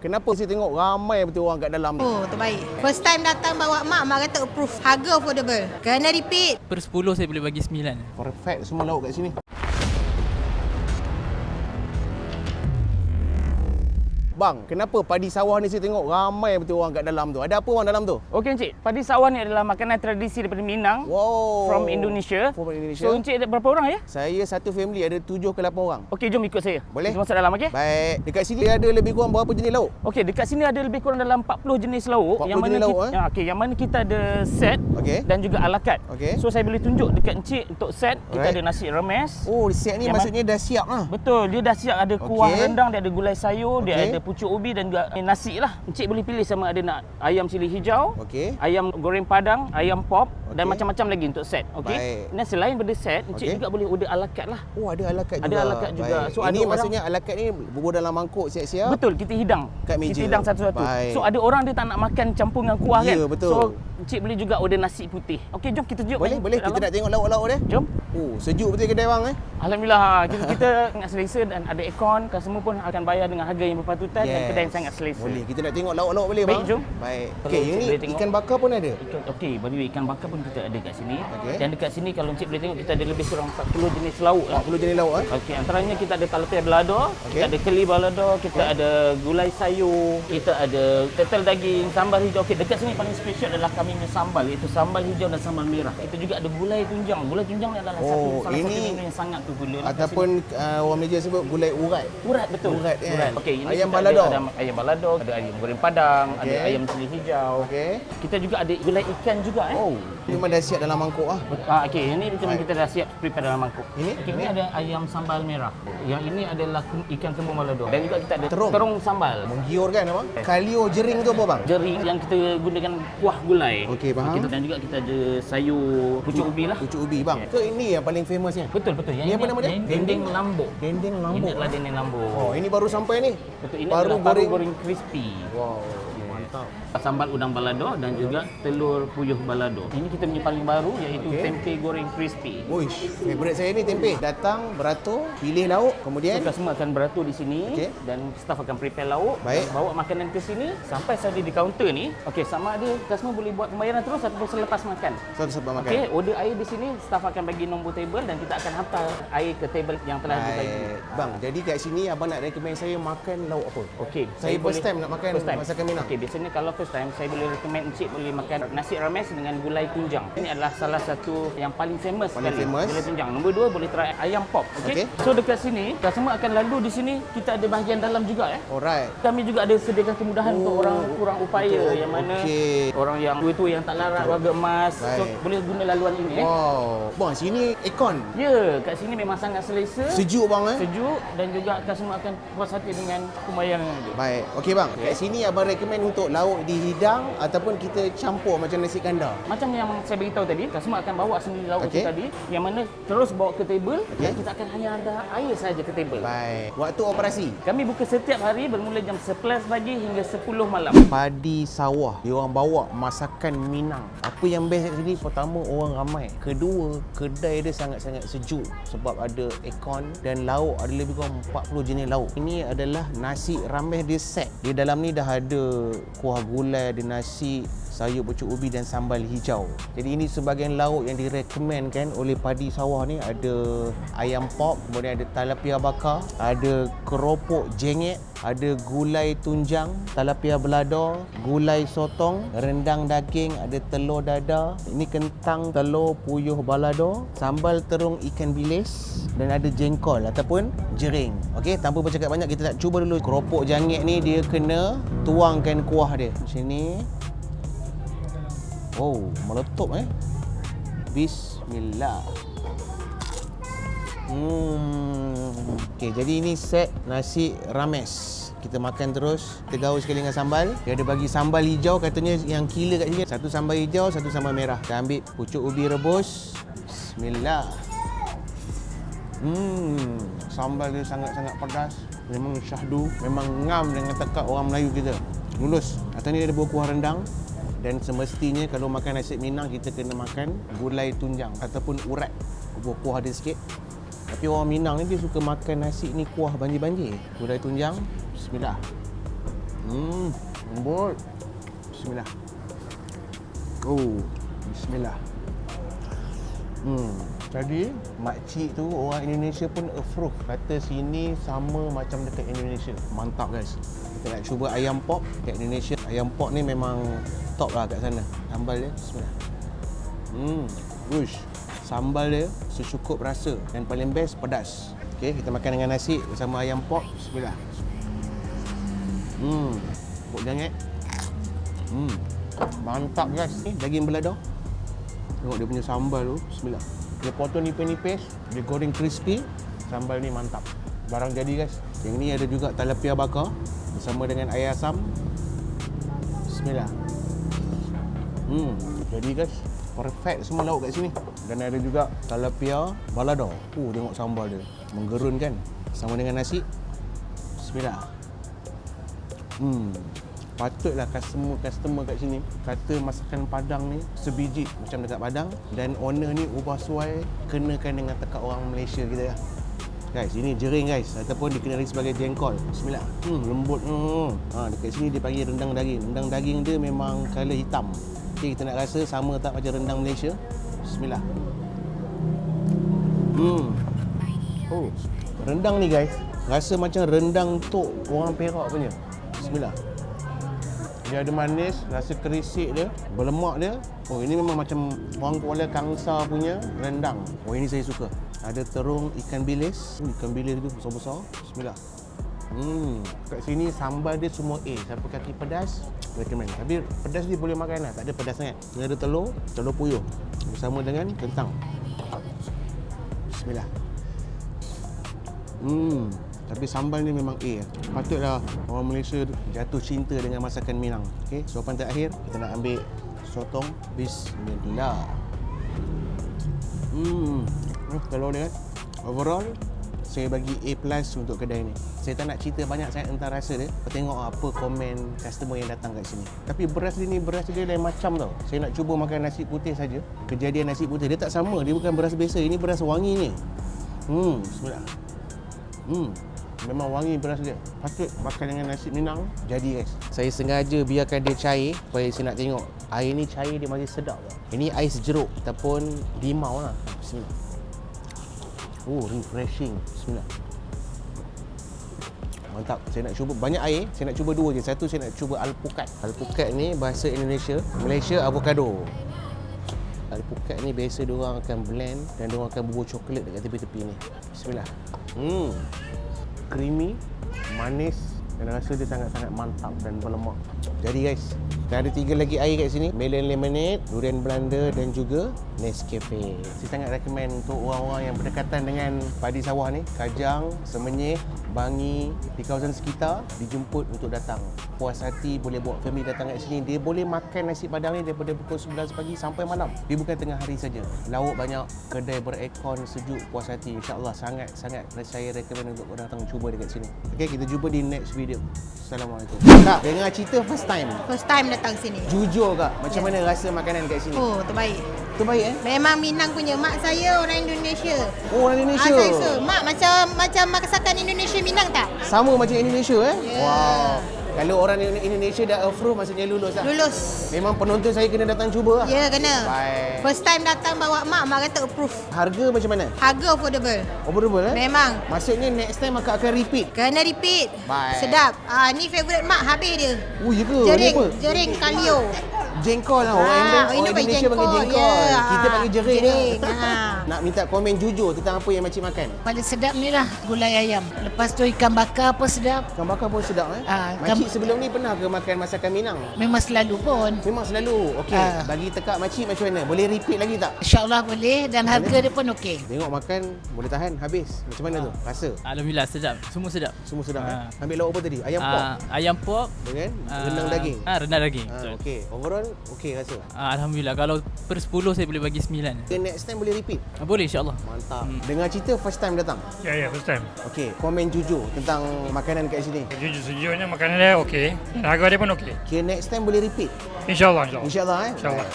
Kenapa saya tengok ramai betul orang kat dalam ni? Oh, terbaik. First time datang bawa mak kata approve. Harga affordable. Kena repeat. Per 10 saya boleh bagi 9. Perfect semua lauk kat sini. Bang, kenapa padi sawah ni saya tengok ramai betul orang kat dalam tu? Ada apa orang dalam tu? Okey Encik, padi sawah ni adalah makanan tradisi daripada Minang. Wow. From Indonesia. From Indonesia. So Encik ada berapa orang ya? Saya satu family ada 7 ke 8 orang. Okey, jom ikut saya. Boleh? Kita masuk dalam, okey? Baik. Dekat sini ada lebih kurang berapa jenis lauk? Okey, dekat sini ada lebih kurang dalam 40 jenis lauk 40 jenis lauk, kita, okey, yang mana kita ada set Okey. dan juga ala carte. Okey. So saya boleh tunjuk dekat Encik untuk set, kita Alright. ada nasi remes. Oh, set ni Yang maksudnya dah siap lah. Betul, dia dah siap ada kuah Okey. rendang, dia ada gulai sayur, dia Okey. ada pucuk ubi dan juga nasi lah. Encik boleh pilih sama ada nak ayam cili hijau, Okey. ayam goreng padang, ayam pop dan Okey. macam-macam lagi untuk set. Okey. Baik. Dan selain daripada set, Encik Okey. juga boleh order ala carte lah. Oh, ada ala carte juga. Ada ala carte juga. Baik. So, ini ada orang- maksudnya ala carte ni bubur dalam mangkuk siap-siap. Betul, kita hidang. Kat meja. Kita hidang satu-satu. Baik. So ada orang dia tak nak makan campur dengan kuah Ya, kan. betul. So Encik boleh juga order nasi putih. Okey, jom kita tunjuk. Boleh, boleh. kat Kita dalam. nak tengok lauk-lauk dia. Jom. Oh, sejuk betul kedai bang eh. Alhamdulillah, kita sangat selesa dan ada aircon. Customer pun akan bayar dengan harga yang berpatutan dan kedai yang sangat selesa. Boleh. Kita nak tengok lauk-lauk boleh bang? Baik, jom. Baik. Kalau Okey, Encik ini boleh tengok. ikan bakar pun ada. Okey, by the way, ikan bakar pun kita ada kat sini. Okey. Dan dekat sini kalau Encik boleh tengok kita ada lebih kurang 40 jenis lauk. 40 jenis lauk eh. Okey, antaranya kita ada talapia balado, Okey. kita ada keli balado, kita ada gulai sayur, kita ada tetel daging, sambal hijau. Okey, dekat sini paling spesial adalah kami punya sambal, iaitu sambal hijau dan sambal merah. Kita juga ada gulai tunjang. Gulai tunjang ni adalah Oh, salah satu ini menu yang sangat popular. Ataupun orang Malaysia sebut gulai urat. urat, betul. Urat, kan? Okey, ini Ayam kita balado. Ada ayam balado, ada ayam goreng padang, Okey. ada ayam cili hijau. Okey. Kita juga ada gulai ikan juga Oh, memang dah siap dalam mangkuk ah. Okey, ini memang kita dah siap prepare dalam mangkuk. Ini? Okey, ini ada ayam sambal merah. Yang ini adalah ikan kembung balado. Dan juga kita ada Terung. terung sambal. Menggiurkan abang. Kalio jering tu apa bang? Jering yang kita gunakan kuah gulai. Okey, faham. Dan juga kita ada sayur pucuk ubi lah. Pucuk ubi bang. Ke ini yang paling famousnya? Betul, betul. Ini apa nama dia? Dendeng lambuk. Dendeng Ini lambuk. adalah dendeng lambuk. Oh, ini baru sampai ni. Betul, ini baru adalah paru goreng crispy. Wow, mantap. Sambal udang balado dan juga telur puyuh balado. Ini kita punya paling baru iaitu Okey. tempe goreng crispy. Uish, favourite saya ni tempe. Datang, beratur, pilih lauk, kemudian Kita semua akan beratur di sini Okey. dan staff akan prepare lauk. Baik. Dan bawa makanan ke sini sampai saja di kaunter ni. Okey, sama ada customer boleh buat pembayaran terus ataupun selepas makan. satu sebab makan. Okey, order air di sini, staff akan bagi nombor table dan kita akan hantar air ke table yang telah dibagi. Baik. Bang, jadi kat sini abang nak recommend saya makan lauk apa? Okey, Saya first time nak makan masakan Minang. Okey, biasanya kalau first time saya boleh recommend Encik boleh makan nasi rames dengan gulai tunjang. Ini adalah salah satu yang paling famous Paling sekali. famous. Gulai tunjang. Nombor 2 boleh try ayam pop. Okey. Okey. So dekat sini customer akan lalu di sini kita ada bahagian dalam juga Alright. Kami juga ada sediakan kemudahan untuk orang kurang upaya betul. yang mana Okey. orang yang tua yang tak larat warga emas. So Baik. boleh guna laluan ini Wow. Bang, sini aircon. Ya, kat sini memang sangat selesa. Sejuk bang eh? Sejuk dan juga customer akan puas hati dengan pembayaran dia. Baik. Okey bang, kat sini abang recommend untuk lauk dihidang ataupun kita campur macam nasi kandar. Macam yang saya beritahu tadi, customer akan bawa sendiri lauk Okey. itu tadi yang mana terus bawa ke table Okey. dan kita akan hanya ada air saja ke table. Baik. Waktu operasi? Kami buka setiap hari bermula jam 11 pagi hingga 10 malam. Padi sawah. Dia orang bawa masakan Minang. Apa yang best kat sini? Pertama, orang ramai. Kedua, kedai dia sangat-sangat sejuk sebab ada aircon dan lauk ada lebih kurang 40 jenis lauk. Ini adalah nasi rames dia set. Di dalam ni dah ada kuah gulai, ada nasi, sayur pucuk ubi dan sambal hijau. Jadi ini sebahagian lauk yang direkomendkan oleh padi sawah ni. Ada ayam pop, kemudian ada talapia bakar, ada keropok jengek, ada gulai tunjang, talapia belado, gulai sotong, rendang daging, ada telur dadar, ini kentang telur puyuh balado, sambal terung ikan bilis dan ada jengkol ataupun jering. Okey, tanpa bercakap banyak kita nak cuba dulu. Keropok jangek ni dia kena tuangkan kuah dia. Macam ni. Oh, meletup Bismillah. Okey, jadi ini set nasi rames. Kita makan terus, kita gaul sekali dengan sambal. Dia ada bagi sambal hijau, katanya yang killer kat sini. Satu sambal hijau, satu sambal merah. Kita ambil pucuk ubi rebus. Bismillah. Sambal dia sangat-sangat pedas. Memang syahdu, memang ngam dengan tekak orang Melayu kita. Mulus. Atas ni ada buah kuah rendang. Dan semestinya kalau makan nasi Minang kita kena makan gulai tunjang ataupun urat. Kuah dia sikit. Tapi orang Minang ni dia suka makan nasi ni kuah banjir-banjir. Gulai tunjang. Bismillah. Lembut. Bismillah. Oh, bismillah. Tadi makcik tu orang Indonesia pun approve, kata sini sama macam dekat Indonesia. Mantap guys. Kita nak cuba ayam pop dekat Indonesia. Ayam pop ni memang top lah kat sana. Sambal dia, bismillah. Uish. Sambal dia secukup rasa dan paling best pedas. Okey, kita makan dengan nasi bersama ayam pop. Bismillah. Pok jangit. Mantap guys. Ni daging belada. Tengok dia punya sambal tu. Bismillah. Dia potong nipis-nipis, dia goreng crispy. Sambal ni mantap. Barang jadi guys. Yang ni ada juga tilapia bakar bersama dengan air asam. Bismillah. Jadi guys, perfect semua lauk kat sini. Dan ada juga tilapia balado. Tengok sambal dia. Menggerunkan. Sama dengan nasi. Bismillah. Patutlah customer kat sini kata masakan Padang ni sebiji macam dekat Padang, dan owner ni ubah suai kenakan dengan tekak orang Malaysia kita lah. Guys, ini jering guys, ataupun dikenali sebagai jengkol. Bismillah. Lembut. Dekat sini dia panggil rendang daging. Rendang daging dia memang color hitam. Okay, kita nak rasa sama tak macam rendang Malaysia. Bismillah. Rendang ni guys, rasa macam rendang tok orang Perak punya. Bismillah. Dia ada manis, rasa kerisik dia, berlemak dia. Ini memang macam orang Kuala Kangsar punya rendang. Ini saya suka. Ada terung ikan bilis. Ikan bilis tu besar-besar. Bismillah. Kat sini sambal dia semua A. Siapa kaki pedas, recommend. Tapi pedas dia boleh makan lah, tak ada pedas sangat. Dia ada telur puyuh bersama dengan kentang. Bismillah. Tapi sambal ni memang A. Patutlah orang Malaysia jatuh cinta dengan masakan Minang. Okey, sopan terakhir kita nak ambil sotong. Bismillah. Telur dia kan. Overall saya bagi A+ untuk kedai ni. Saya tak nak cerita banyak sangat tentang rasa dia. Tengok apa komen customer yang datang kat sini. Tapi beras dia ni, beras dia lain macam tau. Saya nak cuba makan nasi putih saja. Kejadian nasi putih dia tak sama. Dia bukan beras biasa. Ini beras wangi ni. Bismillah. Memang wangi beras dia. Patut makan dengan nasi Minang. Jadi guys, saya sengaja biarkan dia cair supaya saya nak tengok air ni cair dia masih sedap tau. Ini ais jeruk ataupun limau lah. Bismillah. Refreshing. Bismillah. Mantap. Saya nak cuba banyak air. Saya nak cuba dua je. Satu saya nak cuba alpukat. Alpukat ni bahasa Indonesia, Malaysia avocado. Alpukat ni biasa diorang akan blend dan diorang akan bubur coklat dekat tepi-tepi ni. Bismillah. Creamy, manis dan rasa dia sangat-sangat mantap dan berlemak. Jadi guys, kita ada 3 lagi air kat sini. Melon lemonade, durian Belanda dan juga Nescafe. Saya sangat recommend untuk orang-orang yang berdekatan dengan padi sawah ni, Kajang, Semenyih, Bangi, di kawasan sekitar, dijemput untuk datang. Puas hati boleh bawa family datang kat sini. Dia boleh makan nasi Padang ni daripada pukul 11 pagi sampai malam. Dia bukan tengah hari saja. Lauk banyak, kedai beraircon, sejuk, puas hati. InsyaAllah sangat-sangat saya recommend untuk korang datang cuba dekat sini. Okay, kita jumpa di next video. Assalamualaikum. Tak, dengar cerita first time. First time datang sini. Jujur kak, macam mana rasa makanan kat sini? Terbaik. Terbaik Memang Minang punya. Mak saya orang Indonesia. Orang Indonesia? Saya rasa. Mak macam masakan Indonesia Minang tak? Sama macam Indonesia Ya. Wow. Kalau orang Indonesia dah approve, maksudnya lulus lah. Lulus. Memang penonton saya kena datang cuba lah. Ya, kena. Baik. First time datang bawa mak kata approve. Harga macam mana? Harga affordable. Affordable Memang. Maksudnya next time akak akan repeat? Kena repeat. Baik. Sedap. Ni favourite mak, habis dia. Ya ke? Ni apa? Jering kalio. Jengkol lah. Orang Indonesia panggil jengkol. Ya. Kita panggil jering. Jering. Nak minta komen jujur tentang apa yang makcik makan? Paling sedap ni lah gulai ayam. Lepas tu ikan bakar pun sedap. Ikan bakar pun sedap Makcik sebelum ni pernah ke makan masakan Minang? Memang selalu pun. Memang selalu. Okey. Bagi tekak makcik macam mana? Boleh repeat lagi tak? InsyaAllah boleh dan harga dia pun okey. Tengok makan boleh tahan habis. Macam mana tu? Rasa? Alhamdulillah sedap. Semua sedap. Semua sedap Ambil lauk apa tadi? Ayam pop Ayam pop dengan rendang daging. Rendang daging. Okey. Overall okey rasa. Alhamdulillah. Kalau per 10 saya boleh bagi 9. Okay, next time boleh repeat? Boleh insyaAllah. Mantap. Dengar cerita first time datang? Ya, first time. Okey, komen jujur tentang makanan kat sini. Sejujurnya makanan dia okey. Dan harga dia pun okey. Okay, next time boleh repeat? InsyaAllah. InsyaAllah InsyaAllah.